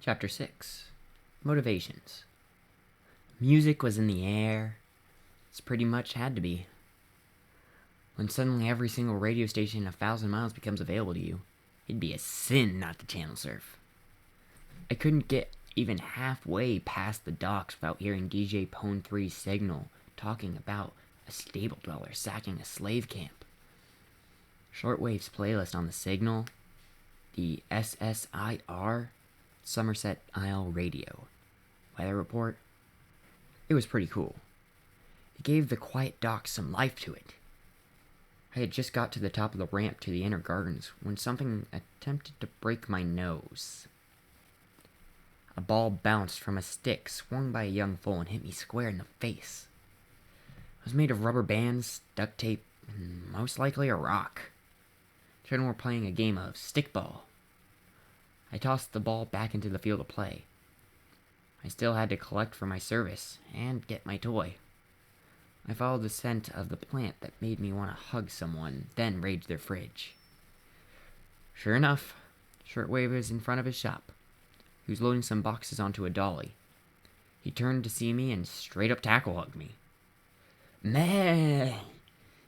Chapter 6 Motivations. Music was in the air. It's pretty much had to be. When suddenly every single radio station 1,000 miles becomes available to you, it'd be a sin not to channel surf. I couldn't get even halfway past the docks without hearing DJ Pone 3's signal talking about a stable dweller sacking a slave camp. Shortwave's playlist on the signal, the SSIR, Somerset Isle Radio weather report. It was pretty cool. It gave the quiet docks some life to it. I had just got to the top of the ramp to the inner gardens when something attempted to break my nose. A ball bounced from a stick swung by a young foal and hit me square in the face. It was made of rubber bands, duct tape, and most likely a rock. Children were playing a game of stickball. I tossed the ball back into the field of play. I still had to collect for my service and get my toy. I followed the scent of the plant that made me want to hug someone, then raid their fridge. Sure enough, Shortwave was in front of his shop. He was loading some boxes onto a dolly. He turned to see me and straight up tackle hugged me. Man,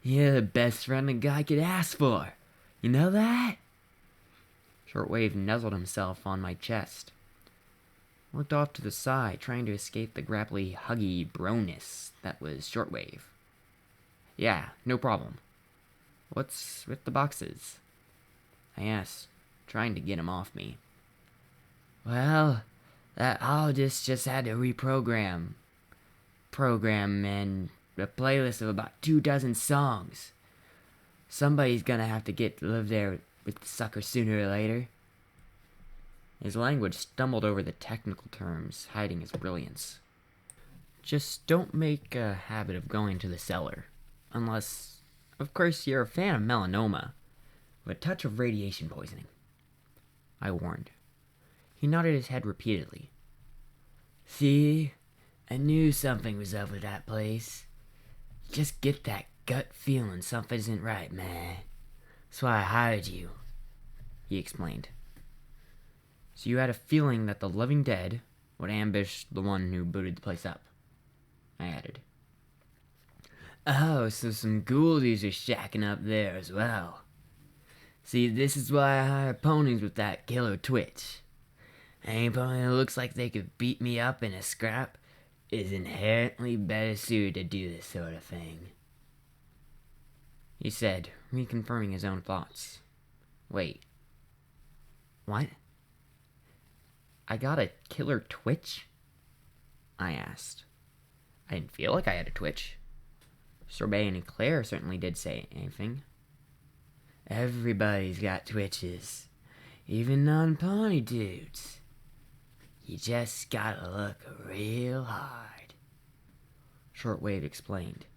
you're the best friend a guy could ask for. You know that? Shortwave nuzzled himself on my chest. I looked off to the side, trying to escape the grapply, huggy broness that was Shortwave. Yeah, no problem. What's with the boxes? I asked, trying to get him off me. Well, that ologist just had to reprogram and a playlist of about 24 songs. Somebody's gonna have to get to live there with the sucker sooner or later. His language stumbled over the technical terms, hiding his brilliance. Just don't make a habit of going to the cellar. Unless, of course, you're a fan of melanoma, with a touch of radiation poisoning. I warned. He nodded his head repeatedly. See? I knew something was up with that place. Just get that gut feeling something isn't right, man. That's why I hired you, he explained. So you had a feeling that the living dead would ambush the one who booted the place up, I added. Oh, so some ghoulies are shacking up there as well. See, this is why I hire ponies with that killer twitch. Any pony that looks like they could beat me up in a scrap is inherently better suited to do this sort of thing, he said, reconfirming his own thoughts. Wait. What? I got a killer twitch? I asked. I didn't feel like I had a twitch. Sorbet and Eclair certainly did say anything. Everybody's got twitches, even non-pony dudes. You just gotta look real hard, Shortwave explained.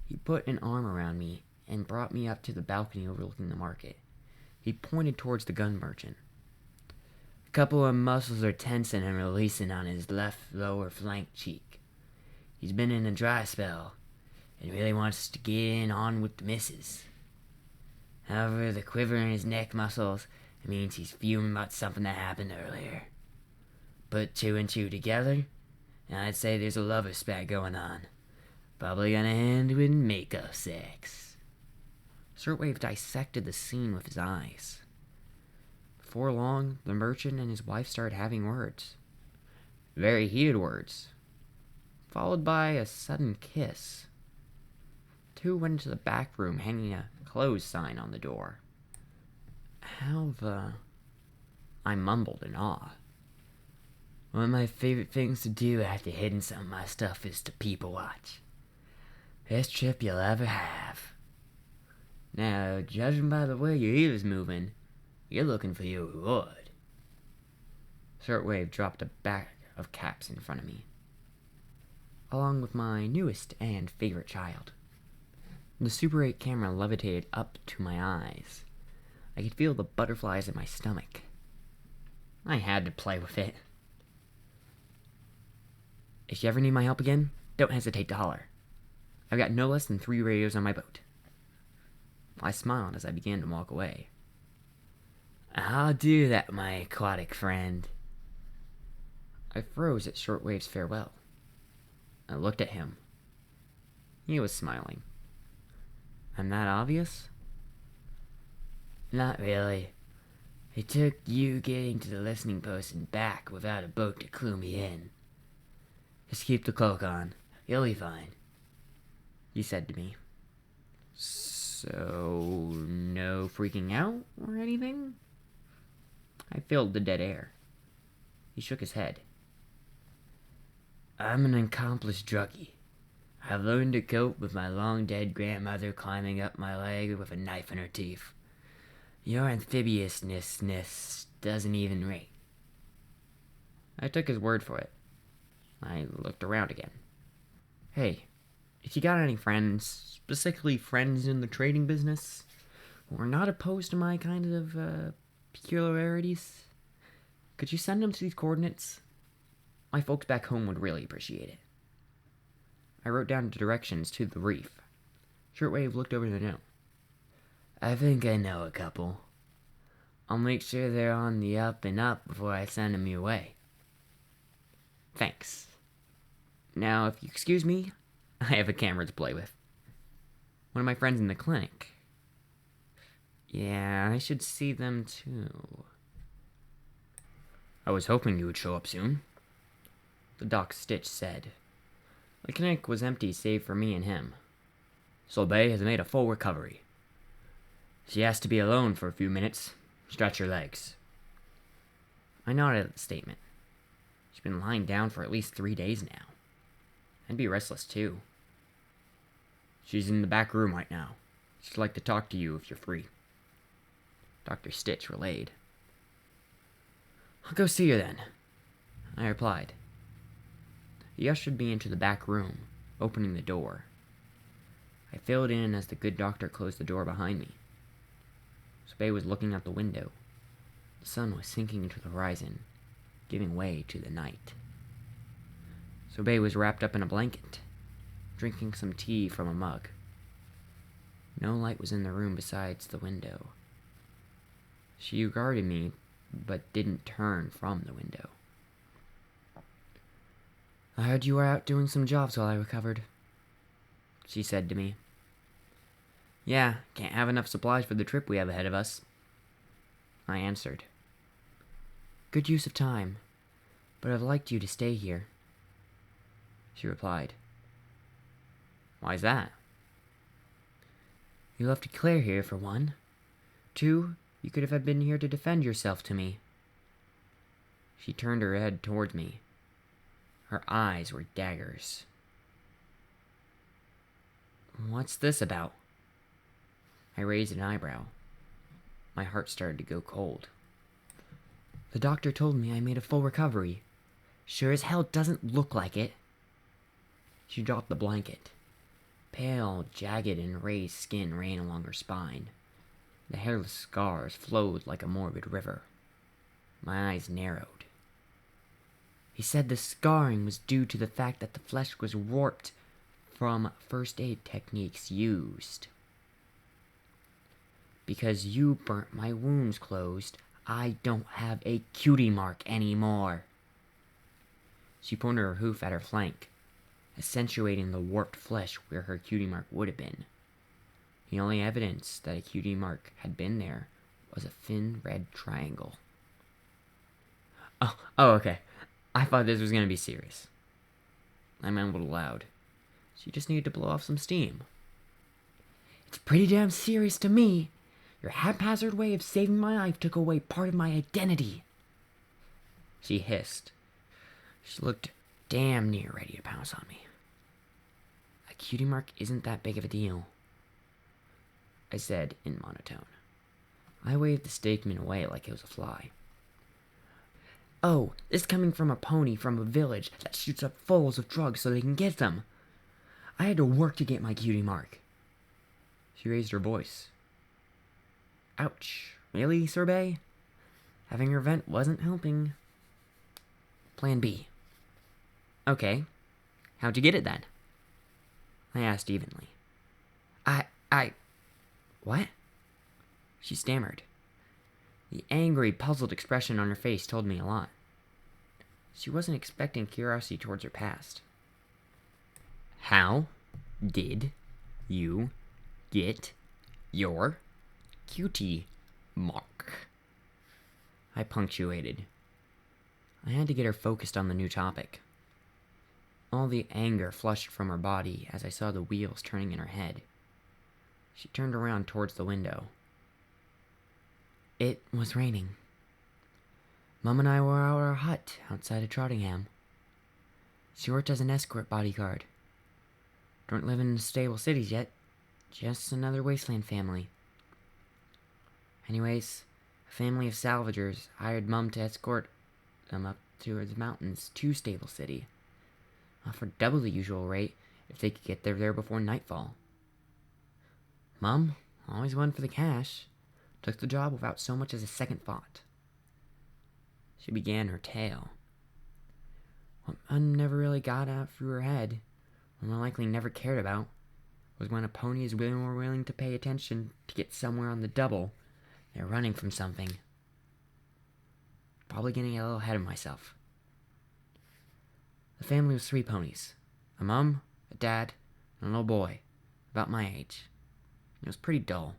He put an arm around me and brought me up to the balcony overlooking the market. He pointed towards the gun merchant. A couple of muscles are tensing and releasing on his left lower flank cheek. He's been in a dry spell and really wants to get in on with the missus. However, the quiver in his neck muscles means he's fuming about something that happened earlier. Put 2 and 2 together, and I'd say there's a lover spat going on. Probably gonna end with makeup sex. Shortwave dissected the scene with his eyes. Before long, the merchant and his wife started having words. Very heated words. Followed by a sudden kiss. Two went into the back room, hanging a closed sign on the door. How the... I mumbled in awe. One of my favorite things to do after hitting some of my stuff is to people watch. Best trip you'll ever have. Now, judging by the way your ears moving, you're looking for your reward. Shortwave dropped a bag of caps in front of me, along with my newest and favorite child. The Super 8 camera levitated up to my eyes. I could feel the butterflies in my stomach. I had to play with it. If you ever need my help again, don't hesitate to holler. I've got no less than 3 radios on my boat. I smiled as I began to walk away. I'll do that, my aquatic friend, I froze at Shortwave's farewell. I looked at him. He was smiling. I'm that obvious? Not really. It took you getting to the listening post and back without a boat to clue me in. Just keep the cloak on. You'll be fine, he said to me. So, no freaking out or anything? I filled the dead air. He shook his head. I'm an accomplished druggie. I've learned to cope with my long-dead grandmother climbing up my leg with a knife in her teeth. Your amphibiousness doesn't even rate. I took his word for it. I looked around again. Hey, if you got any friends, specifically friends in the trading business, who are not opposed to my kind of peculiarities, could you send them to these coordinates? My folks back home would really appreciate it. I wrote down directions to the reef. Shortwave looked over the note. I think I know a couple. I'll make sure they're on the up and up before I send them your way. Thanks. Now, if you excuse me, I have a camera to play with. One of my friends in the clinic. Yeah, I should see them too. I was hoping you would show up soon, the Doc Stitch said. The clinic was empty save for me and him. Sorbet has made a full recovery. She has to be alone for a few minutes. Stretch her legs. I nodded at the statement. She's been lying down for at least 3 days now. I'd be restless too. She's in the back room right now. She'd like to talk to you if you're free, Dr. Stitch relayed. I'll go see her then, I replied. He ushered me into the back room, opening the door. I filled in as the good doctor closed the door behind me. Sorbet was looking out the window. The sun was sinking into the horizon, giving way to the night. Sorbet was wrapped up in a blanket, drinking some tea from a mug. No light was in the room besides the window. She regarded me, but didn't turn from the window. I heard you were out doing some jobs while I recovered, she said to me. Yeah, can't have enough supplies for the trip we have ahead of us, I answered. Good use of time, but I've liked you to stay here, she replied. Why's that? You left Claire here, for one. 2, you could have been here to defend yourself to me. She turned her head towards me. Her eyes were daggers. What's this about? I raised an eyebrow. My heart started to go cold. The doctor told me I made a full recovery. Sure as hell doesn't look like it. She dropped the blanket. Pale, jagged, and raised skin ran along her spine. The hairless scars flowed like a morbid river. My eyes narrowed. He said the scarring was due to the fact that the flesh was warped from first aid techniques used. Because you burnt my wounds closed, I don't have a cutie mark anymore. She pointed her hoof at her flank, accentuating the warped flesh where her cutie mark would have been. The only evidence that a cutie mark had been there was a thin red triangle. Oh, okay. I thought this was going to be serious. I mumbled aloud. She just needed to blow off some steam. It's pretty damn serious to me. Your haphazard way of saving my life took away part of my identity, she hissed. She looked damn near ready to pounce on me. A cutie mark isn't that big of a deal, I said in monotone. I waved the statement away like it was a fly. Oh, this coming from a pony from a village that shoots up foals of drugs so they can get them. I had to work to get my cutie mark. She raised her voice. Ouch. Really, Sorbet? Having her vent wasn't helping. Plan B. Okay. How'd you get it then? I asked evenly. What? She stammered. The angry, puzzled expression on her face told me a lot. She wasn't expecting curiosity towards her past. How did you get your cutie mark? I punctuated. I had to get her focused on the new topic. All the anger flushed from her body as I saw the wheels turning in her head. She turned around towards the window. It was raining. Mum and I were at our hut outside of Trottingham. She worked as an escort bodyguard. Don't live in stable cities yet. Just another wasteland family. Anyways, a family of salvagers hired Mum to escort them up to the mountains to Stable City. Offered double the usual rate if they could get there before nightfall. Mum, always one for the cash, took the job without so much as a second thought. She began her tale. What Mum never really got out through her head, or more likely never cared about, was when a pony is more willing to pay attention to get somewhere on the double, they're running from something. Probably getting a little ahead of myself. The family was 3 ponies. A mum, a dad, and a little boy, about my age. It was pretty dull.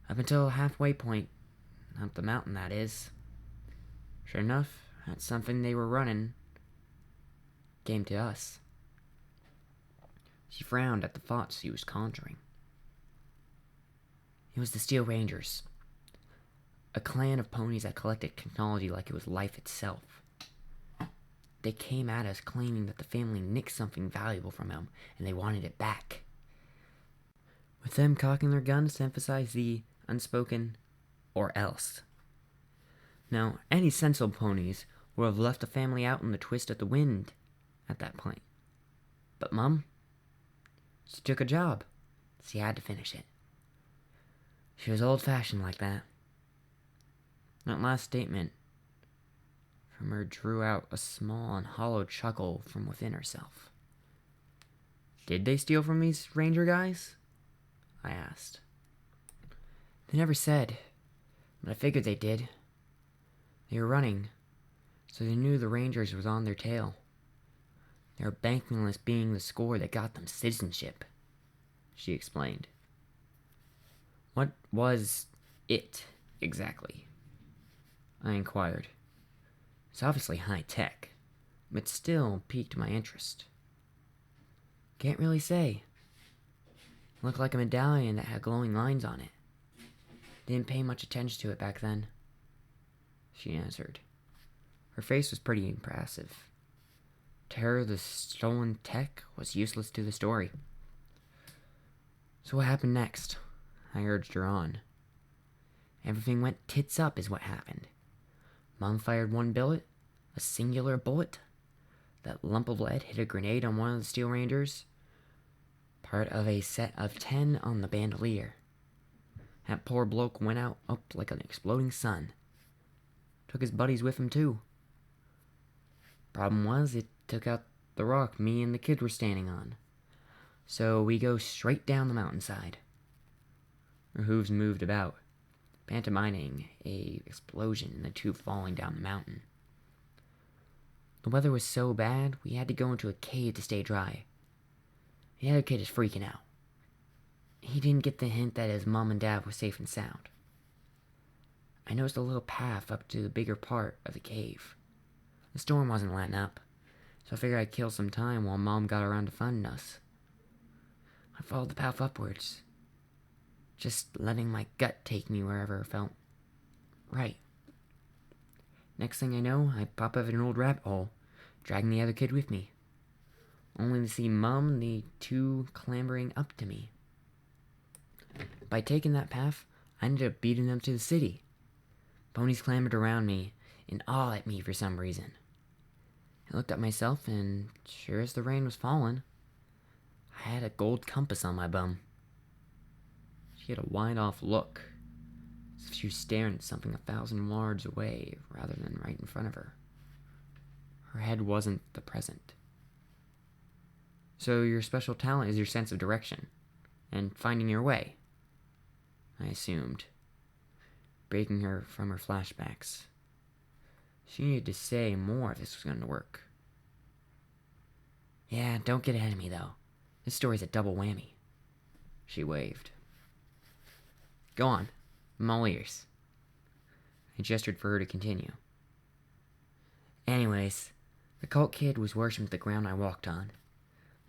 Up until a halfway point, up the mountain that is. Sure enough, that something they were running came to us. She frowned at the thoughts she was conjuring. It was the Steel Rangers, a clan of ponies that collected technology like it was life itself. They came at us claiming that the family nicked something valuable from them, and they wanted it back. With them cocking their guns to emphasize the unspoken or else. Now, any sensible ponies would have left the family out in the twist of the wind at that point. But Mum, she took a job. She had to finish it. She was old-fashioned like that. That last statement from her drew out a small and hollow chuckle from within herself. Did they steal from these ranger guys? I asked. They never said, but I figured they did. They were running, so they knew the rangers was on their tail. They were banking on this being the score that got them citizenship, she explained. What was it, exactly? I inquired. It's obviously high tech, but still piqued my interest. Can't really say. Looked like a medallion that had glowing lines on it. Didn't pay much attention to it back then, she answered. Her face was pretty impressive. To her, the stolen tech was useless to the story. So what happened next? I urged her on. Everything went tits up is what happened. Mom fired one bullet, a singular bullet. That lump of lead hit a grenade on one of the Steel Rangers, part of a set of 10 on the bandolier. That poor bloke went out up like an exploding sun. Took his buddies with him too. Problem was, it took out the rock me and the kid were standing on. So we go straight down the mountainside. Her hooves moved about, pantomiming a explosion and the two falling down the mountain. The weather was so bad, we had to go into a cave to stay dry. The other kid is freaking out. He didn't get the hint that his mom and dad were safe and sound. I noticed a little path up to the bigger part of the cave. The storm wasn't letting up, so I figured I'd kill some time while Mom got around to finding us. I followed the path upwards, just letting my gut take me wherever it felt right. Next thing I know, I pop up in an old rabbit hole, dragging the other kid with me, only to see Mom and the two clambering up to me. By taking that path, I ended up beating them to the city. Ponies clambered around me, in awe at me for some reason. I looked at myself, and sure as the rain was falling, I had a gold compass on my bum. She had a wide-off look, as if she was staring at something 1,000 yards away rather than right in front of her. Her head wasn't the present. So your special talent is your sense of direction, and finding your way, I assumed, breaking her from her flashbacks. She needed to say more if this was going to work. Yeah, don't get ahead of me, though. This story's a double whammy. She waved. Go on. I'm all ears. I gestured for her to continue. Anyways, the cult kid was worse than the ground I walked on.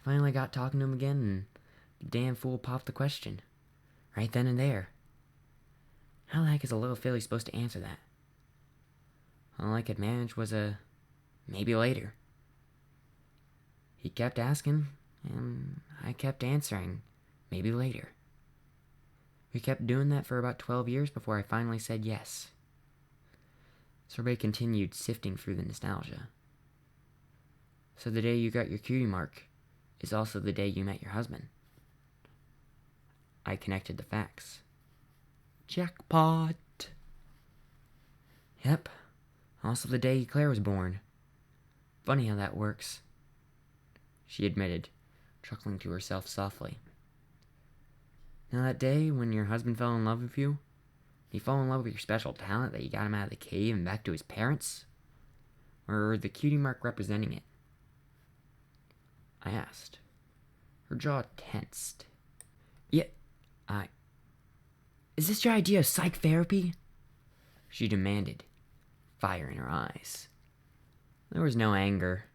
Finally got talking to him again, and the damn fool popped the question. Right then and there. How the heck is a little filly supposed to answer that? All I could manage was a maybe later. He kept asking, and I kept answering maybe later. We kept doing that for about 12 years before I finally said yes. Sorbet continued sifting through the nostalgia. So the day you got your cutie mark is also the day you met your husband. I connected the facts. Jackpot! Yep. Also the day Claire was born. Funny how that works. She admitted, chuckling to herself softly. Now that day when your husband fell in love with you, did he fall in love with your special talent that you got him out of the cave and back to his parents? Or the cutie mark representing it? I asked. Her jaw tensed. Yeah, Is this your idea of psych therapy? She demanded, fire in her eyes. There was no anger.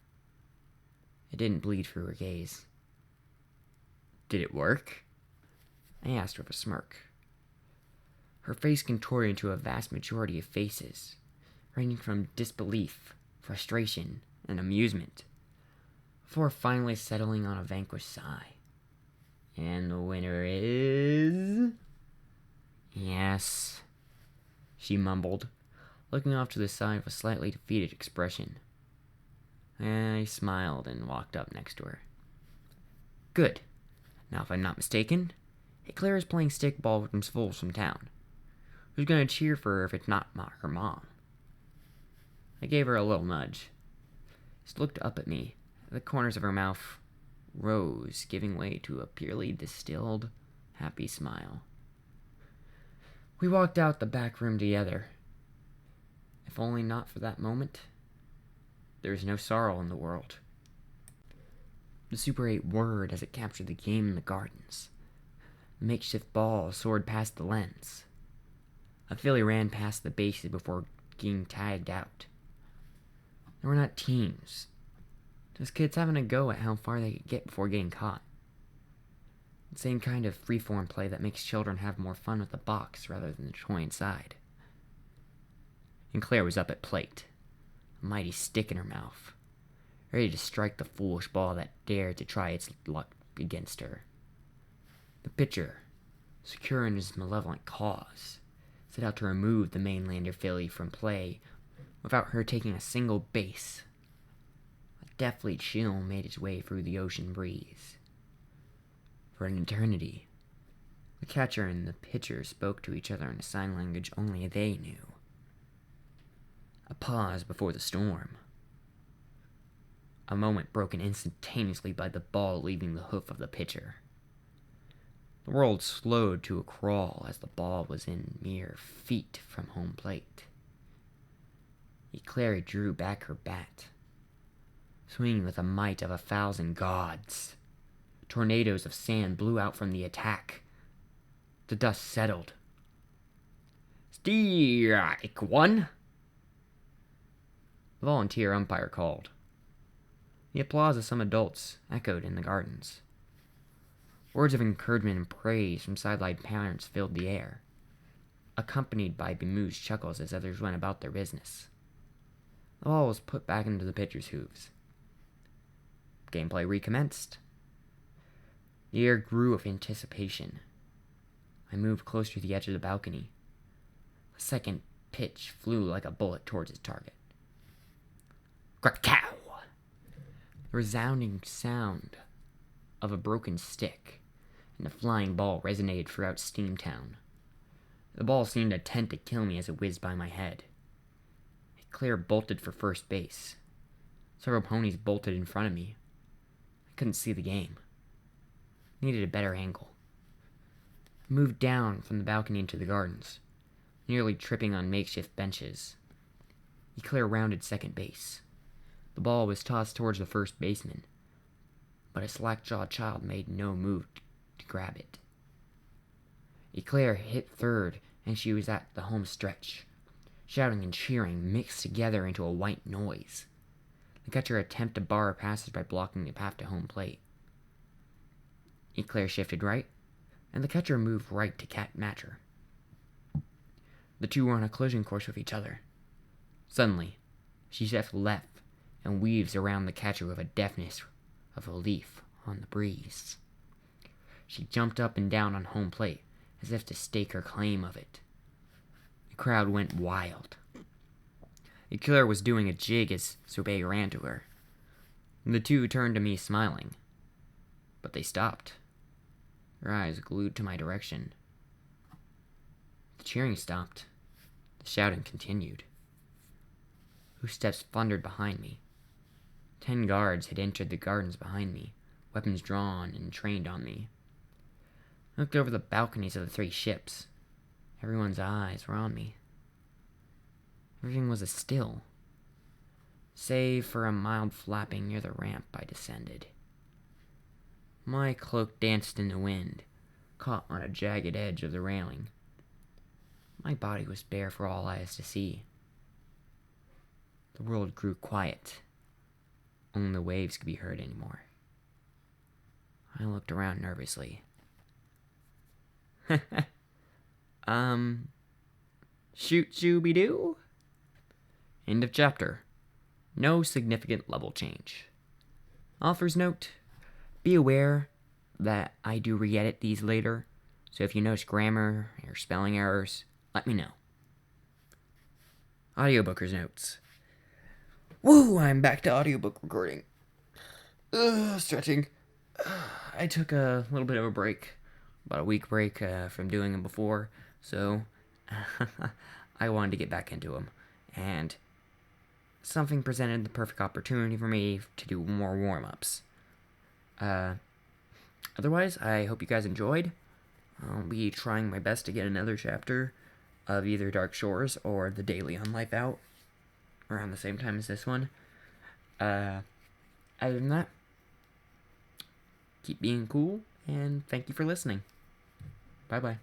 It didn't bleed through her gaze. Did it work? I asked with a smirk. Her face contorted into a vast majority of faces, ranging from disbelief, frustration, and amusement, before finally settling on a vanquished sigh. And the winner is... Yes, she mumbled, looking off to the side with a slightly defeated expression. I smiled and walked up next to her. Good. Now, if I'm not mistaken, Claire is playing stickball with some fools from town. Who's going to cheer for her if it's not her mom? I gave her a little nudge. She looked up at me. The corners of her mouth rose, giving way to a purely distilled, happy smile. We walked out the back room together. If only not for that moment, there is no sorrow in the world. The Super 8 whirred as it captured the game in the gardens. The makeshift ball soared past the lens. A filly ran past the bases before getting tagged out. They were not teams. Just kids having a go at how far they could get before getting caught. The same kind of freeform play that makes children have more fun with the box rather than the toy inside. And Claire was up at plate, a mighty stick in her mouth, ready to strike the foolish ball that dared to try its luck against her. The pitcher, secure in his malevolent cause, set out to remove the mainlander filly from play without her taking a single base. A deathly chill made its way through the ocean breeze. For an eternity, the catcher and the pitcher spoke to each other in a sign language only they knew. A pause before the storm. A moment broken instantaneously by the ball leaving the hoof of the pitcher. The world slowed to a crawl as the ball was in mere feet from home plate. Eclair drew back her bat, swinging with the might of 1,000 gods. Tornadoes of sand blew out from the attack. The dust settled. Strike one! The volunteer umpire called. The applause of some adults echoed in the gardens. Words of encouragement and praise from sideline parents filled the air, accompanied by bemused chuckles as others went about their business. The ball was put back into the pitcher's hooves. Gameplay recommenced. The air grew with anticipation. I moved closer to the edge of the balcony. A second pitch flew like a bullet towards its target. Crack-cow! The resounding sound of a broken stick and the flying ball resonated throughout Steamtown. The ball seemed intent to kill me as it whizzed by my head. Claire bolted for first base. Several ponies bolted in front of me. I couldn't see the game. Needed a better angle. I moved down from the balcony into the gardens, nearly tripping on makeshift benches. Eclair rounded second base. The ball was tossed towards the first baseman, but a slack-jawed child made no move to grab it. Eclair hit third, and she was at the home stretch. Shouting and cheering mixed together into a white noise. The catcher attempted to bar her passage by blocking the path to home plate. Eclair shifted right, and the catcher moved right to match her. The two were on a collision course with each other. Suddenly, she shifts left and weaves around the catcher with a deftness of a leaf on the breeze. She jumped up and down on home plate as if to stake her claim of it. The crowd went wild. Eclair was doing a jig as Sorbet ran to her. The two turned to me smiling, but they stopped, their eyes glued to my direction. The cheering stopped. The shouting continued. Footsteps thundered behind me. 10 guards had entered the gardens behind me, weapons drawn and trained on me. I looked over the balconies of the 3 ships. Everyone's eyes were on me. Everything was still, save for a mild flapping near the ramp I descended. My cloak danced in the wind, caught on a jagged edge of the railing. My body was bare for all eyes to see. The world grew quiet. Only the waves could be heard anymore. I looked around nervously. Shoot shooby-doo? End of chapter. No significant level change. Author's note: be aware that I do re-edit these later, so if you notice grammar or spelling errors, let me know. Audiobooker's notes. Woo! I'm back to audiobook recording. Stretching. I took a little bit of a break, about a week break from doing them before, so I wanted to get back into them, and something presented the perfect opportunity for me to do more warm-ups. Otherwise, I hope you guys enjoyed. I'll be trying my best to get another chapter of either Dark Shores or The Daily on Life out around the same time as this one. Other than that, keep being cool, and thank you for listening. Bye-bye.